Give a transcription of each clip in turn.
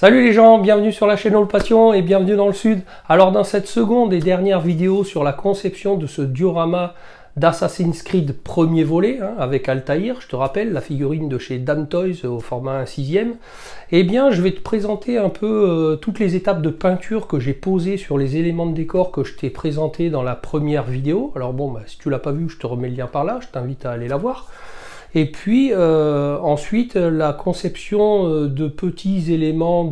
Salut les gens, bienvenue sur la chaîne All Passion et bienvenue dans le Sud. Alors dans cette seconde et dernière vidéo sur la conception de ce diorama d'Assassin's Creed premier volet, avec Altaïr, je te rappelle, la figurine de chez Damn Toys au format 1/6, eh bien je vais te présenter un peu toutes les étapes de peinture que j'ai posées sur les éléments de décor que je t'ai présenté dans la première vidéo. Alors bon, si tu l'as pas vu, je te remets le lien par là, je t'invite à aller la voir. Et puis ensuite la conception de petits éléments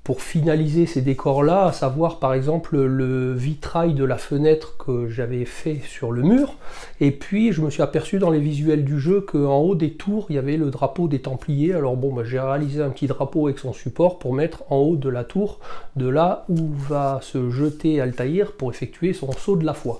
pour finaliser ces décors là, à savoir par exemple le vitrail de la fenêtre que j'avais fait sur le mur. Et puis je me suis aperçu dans les visuels du jeu qu'en haut des tours il y avait le drapeau des Templiers. Alors bon, j'ai réalisé un petit drapeau avec son support pour mettre en haut de la tour, de là où va se jeter Altaïr pour effectuer son saut de la foi.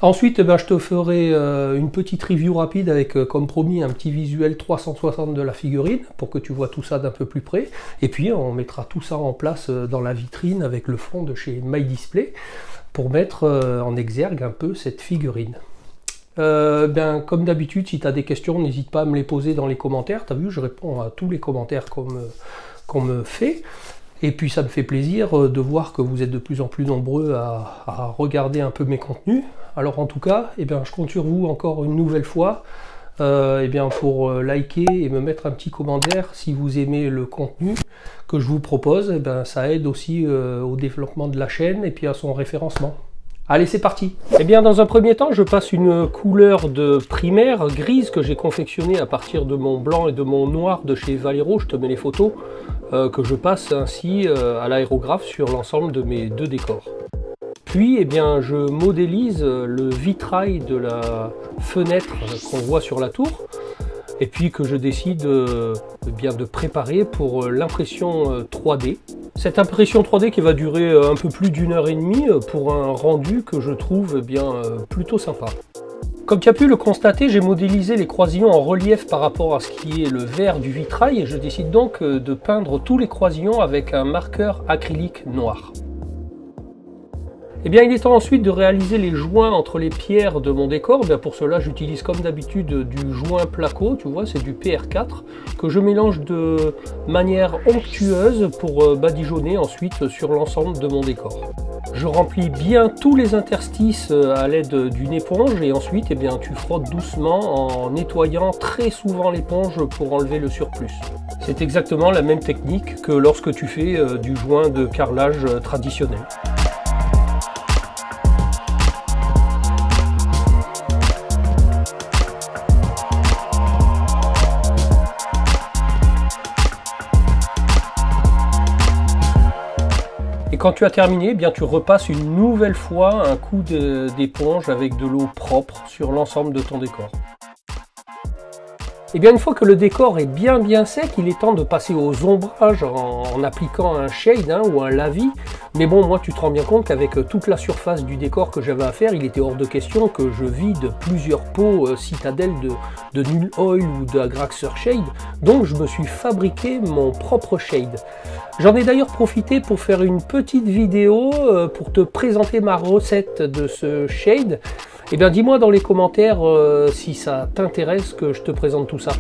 Ensuite, je te ferai une petite review rapide avec, comme promis, un petit visuel 360 de la figurine pour que tu vois tout ça d'un peu plus près. Et puis, on mettra tout ça en place dans la vitrine avec le fond de chez My Display pour mettre en exergue un peu cette figurine. Comme d'habitude, si tu as des questions, n'hésite pas à me les poser dans les commentaires. Tu as vu, je réponds à tous les commentaires qu'on me fait. Et puis ça me fait plaisir de voir que vous êtes de plus en plus nombreux à regarder un peu mes contenus. Alors en tout cas, je compte sur vous encore une nouvelle fois pour liker et me mettre un petit commentaire si vous aimez le contenu que je vous propose. Ça aide aussi au développement de la chaîne et puis à son référencement. Allez, c'est parti. Dans un premier temps, je passe une couleur de primaire grise que j'ai confectionnée à partir de mon blanc et de mon noir de chez Vallejo. Je te mets les photos que je passe ainsi à l'aérographe sur l'ensemble de mes deux décors. Puis, je modélise le vitrail de la fenêtre qu'on voit sur la tour et puis que je décide de préparer pour l'impression 3D. Cette impression 3D qui va durer un peu plus d'1h30 pour un rendu que je trouve plutôt sympa. Comme tu as pu le constater, j'ai modélisé les croisillons en relief par rapport à ce qui est le vert du vitrail et je décide donc de peindre tous les croisillons avec un marqueur acrylique noir. Il est temps ensuite de réaliser les joints entre les pierres de mon décor. Pour cela, j'utilise comme d'habitude du joint placo, tu vois, c'est du PR4, que je mélange de manière onctueuse pour badigeonner ensuite sur l'ensemble de mon décor. Je remplis bien tous les interstices à l'aide d'une éponge et ensuite tu frottes doucement en nettoyant très souvent l'éponge pour enlever le surplus. C'est exactement la même technique que lorsque tu fais du joint de carrelage traditionnel. Et quand tu as terminé, tu repasses une nouvelle fois un coup d'éponge avec de l'eau propre sur l'ensemble de ton décor. Une fois que le décor est bien sec, il est temps de passer aux ombrages en appliquant un shade ou un lavis. Mais bon, moi tu te rends bien compte qu'avec toute la surface du décor que j'avais à faire, il était hors de question que je vide plusieurs pots citadelles de Null Oil ou de Agraxer Shade. Donc je me suis fabriqué mon propre shade. J'en ai d'ailleurs profité pour faire une petite vidéo pour te présenter ma recette de ce shade. Dis-moi dans les commentaires si ça t'intéresse que je te présente tout ça.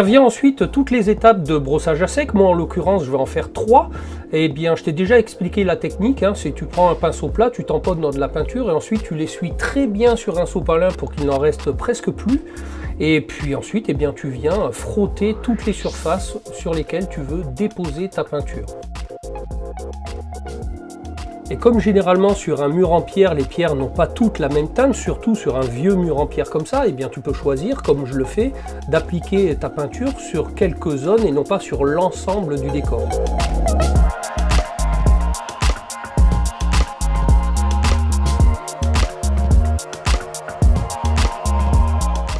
Vient ensuite toutes les étapes de brossage à sec. Moi en l'occurrence je vais en faire 3. Je t'ai déjà expliqué la technique, c'est tu prends un pinceau plat, tu tamponnes dans de la peinture et ensuite tu l'essuies très bien sur un sopalin pour qu'il n'en reste presque plus. Et puis ensuite tu viens frotter toutes les surfaces sur lesquelles tu veux déposer ta peinture. Et comme généralement sur un mur en pierre, les pierres n'ont pas toutes la même teinte, surtout sur un vieux mur en pierre comme ça, tu peux choisir, comme je le fais, d'appliquer ta peinture sur quelques zones et non pas sur l'ensemble du décor.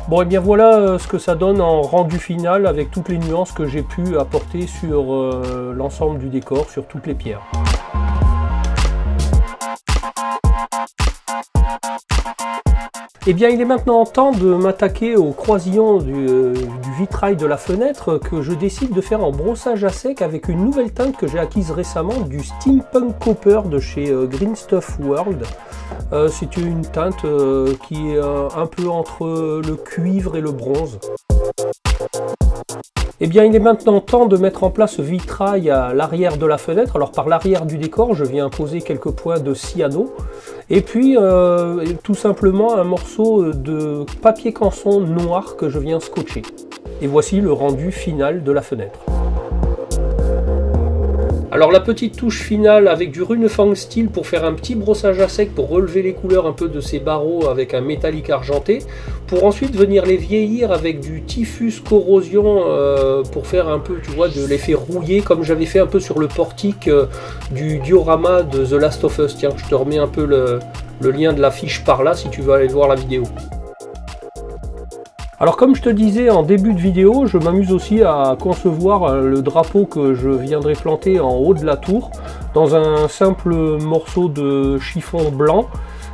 Bon, et bien voilà ce que ça donne en rendu final avec toutes les nuances que j'ai pu apporter sur l'ensemble du décor, sur toutes les pierres. Eh bien, il est maintenant temps de m'attaquer au croisillon du vitrail de la fenêtre que je décide de faire en brossage à sec avec une nouvelle teinte que j'ai acquise récemment, du Steampunk Copper de chez Green Stuff World. C'est une teinte qui est un peu entre le cuivre et le bronze. Eh bien, il est maintenant temps de mettre en place ce vitrail à l'arrière de la fenêtre. Alors, par l'arrière du décor, je viens poser quelques points de cyano. Et puis, tout simplement, un morceau de papier canson noir que je viens scotcher. Et voici le rendu final de la fenêtre. Alors la petite touche finale avec du Runefang Steel pour faire un petit brossage à sec pour relever les couleurs un peu de ces barreaux avec un métallique argenté, pour ensuite venir les vieillir avec du Typhus Corrosion pour faire un peu, tu vois, de l'effet rouillé comme j'avais fait un peu sur le portique du diorama de The Last of Us. Tiens, je te remets un peu le lien de l'affiche par là si tu veux aller voir la vidéo. Alors comme je te disais en début de vidéo, je m'amuse aussi à concevoir le drapeau que je viendrai planter en haut de la tour dans un simple morceau de chiffon blanc,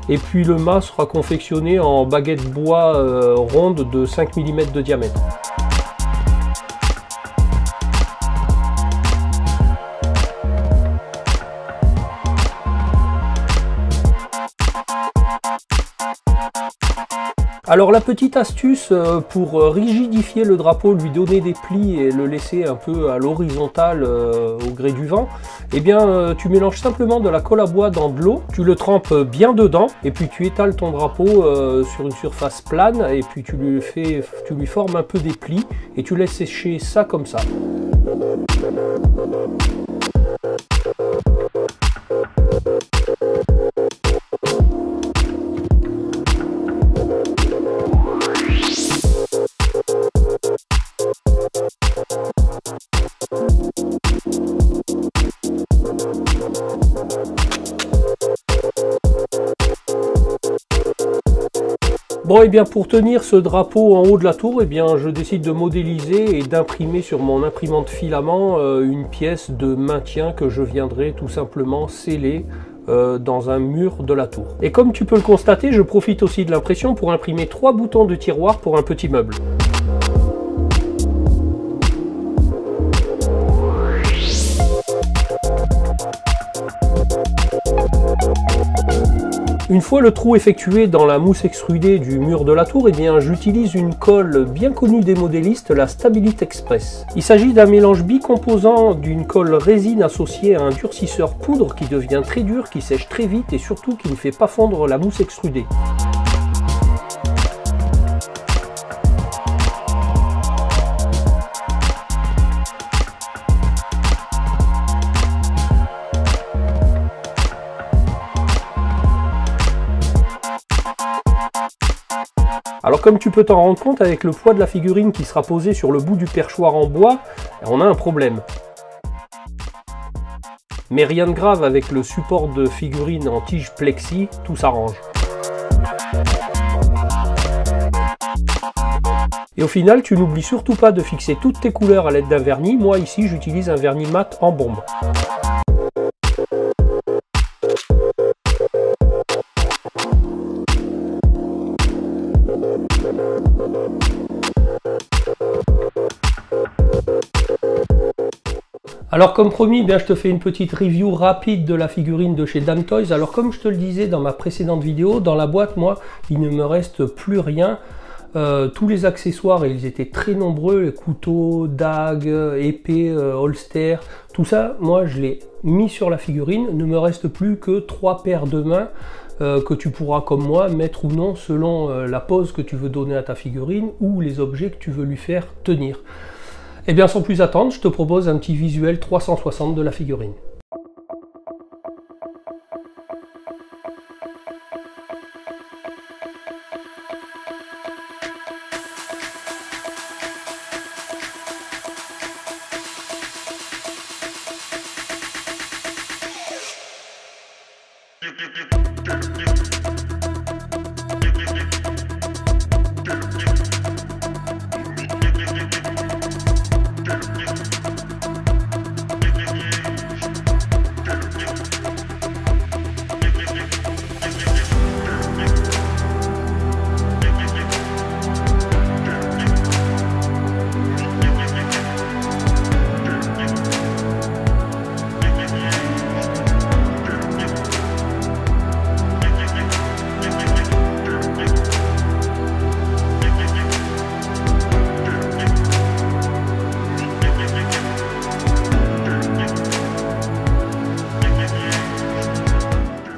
et puis le mât sera confectionné en baguette bois ronde de 5 mm de diamètre. Alors la petite astuce pour rigidifier le drapeau, lui donner des plis et le laisser un peu à l'horizontale au gré du vent, eh bien tu mélanges simplement de la colle à bois dans de l'eau, tu le trempes bien dedans et puis tu étales ton drapeau sur une surface plane et puis tu lui formes un peu des plis et tu laisses sécher ça comme ça. Bon, et bien pour tenir ce drapeau en haut de la tour, et bien je décide de modéliser et d'imprimer sur mon imprimante filament une pièce de maintien que je viendrai tout simplement sceller dans un mur de la tour. Et comme tu peux le constater, je profite aussi de l'impression pour imprimer 3 boutons de tiroir pour un petit meuble. Une fois le trou effectué dans la mousse extrudée du mur de la tour, eh bien j'utilise une colle bien connue des modélistes, la Stabilit Express. Il s'agit d'un mélange bicomposant d'une colle résine associée à un durcisseur poudre qui devient très dur, qui sèche très vite et surtout qui ne fait pas fondre la mousse extrudée. Alors comme tu peux t'en rendre compte, avec le poids de la figurine qui sera posée sur le bout du perchoir en bois, on a un problème. Mais rien de grave, avec le support de figurine en tige plexi, tout s'arrange. Et au final, tu n'oublies surtout pas de fixer toutes tes couleurs à l'aide d'un vernis. Moi ici, j'utilise un vernis mat en bombe. Alors comme promis, bien, je te fais une petite review rapide de la figurine de chez Damn Toys. Alors comme je te le disais dans ma précédente vidéo, dans la boîte, moi, il ne me reste plus rien. Tous les accessoires, ils étaient très nombreux, les couteaux, dagues, épées, holster, tout ça, moi je l'ai mis sur la figurine. Il ne me reste plus que 3 paires de mains que tu pourras, comme moi, mettre ou non selon la pose que tu veux donner à ta figurine ou les objets que tu veux lui faire tenir. Et bien sans plus attendre, je te propose un petit visuel 360 de la figurine.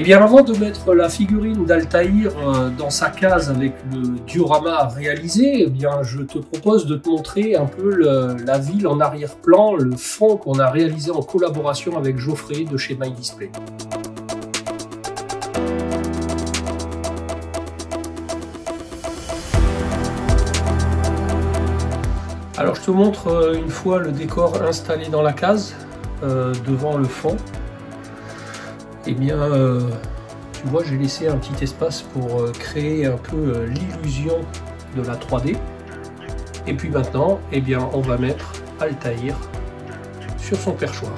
Et bien avant de mettre la figurine d'Altaïr dans sa case avec le diorama réalisé, eh bien je te propose de te montrer un peu la ville en arrière-plan, le fond qu'on a réalisé en collaboration avec Geoffrey de chez MyDisplay. Alors je te montre une fois le décor installé dans la case, devant le fond. Eh bien, tu vois, j'ai laissé un petit espace pour créer un peu l'illusion de la 3D. Et puis maintenant, eh bien, on va mettre Altaïr sur son perchoir.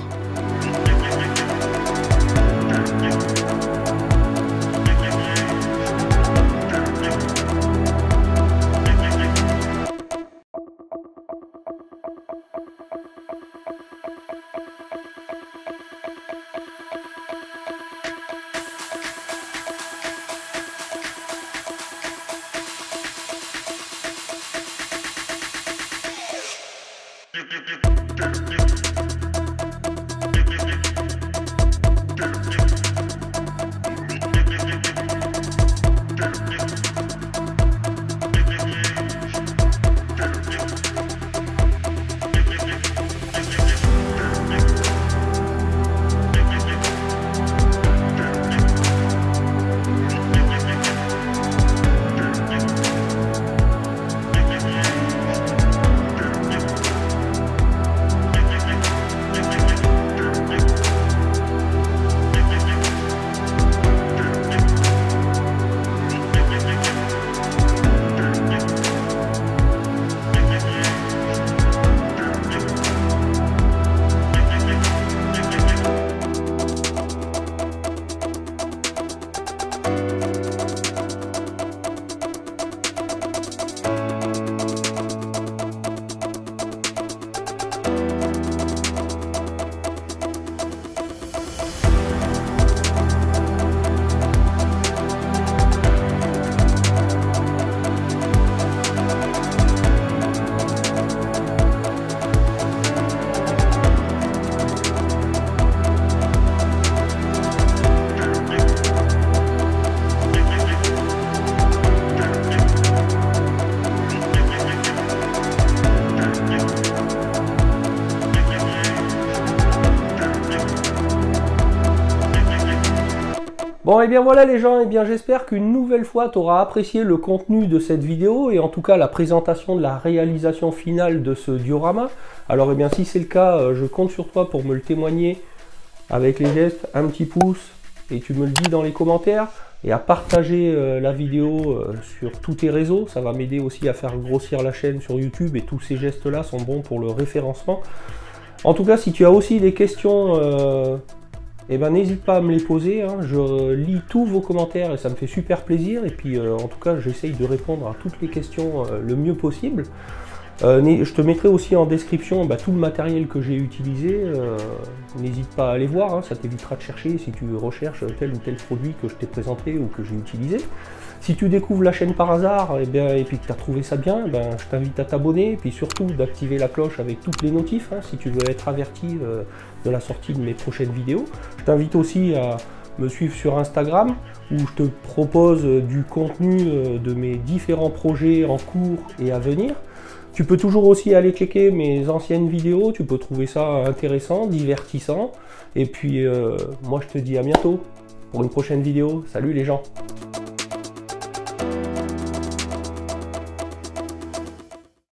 Bon et bien voilà les gens, et bien j'espère qu'une nouvelle fois tu auras apprécié le contenu de cette vidéo et en tout cas la présentation de la réalisation finale de ce diorama. Alors et bien si c'est le cas, je compte sur toi pour me le témoigner avec les gestes, un petit pouce et tu me le dis dans les commentaires et à partager la vidéo sur tous tes réseaux. Ça va m'aider aussi à faire grossir la chaîne sur YouTube et tous ces gestes là sont bons pour le référencement. En tout cas si tu as aussi des questions, eh ben n'hésite pas à me les poser, hein. Je lis tous vos commentaires et ça me fait super plaisir. Et puis en tout cas j'essaye de répondre à toutes les questions le mieux possible. Je te mettrai aussi en description tout le matériel que j'ai utilisé. N'hésite pas à aller voir, hein, ça t'évitera de chercher si tu recherches tel ou tel produit que je t'ai présenté ou que j'ai utilisé. Si tu découvres la chaîne par hasard et puis que tu as trouvé ça bien, je t'invite à t'abonner et puis surtout d'activer la cloche avec toutes les notifs, hein, si tu veux être averti de la sortie de mes prochaines vidéos. Je t'invite aussi à me suivre sur Instagram où je te propose du contenu de mes différents projets en cours et à venir. Tu peux toujours aussi aller checker mes anciennes vidéos, tu peux trouver ça intéressant, divertissant. Et puis moi je te dis à bientôt pour une prochaine vidéo. Salut les gens!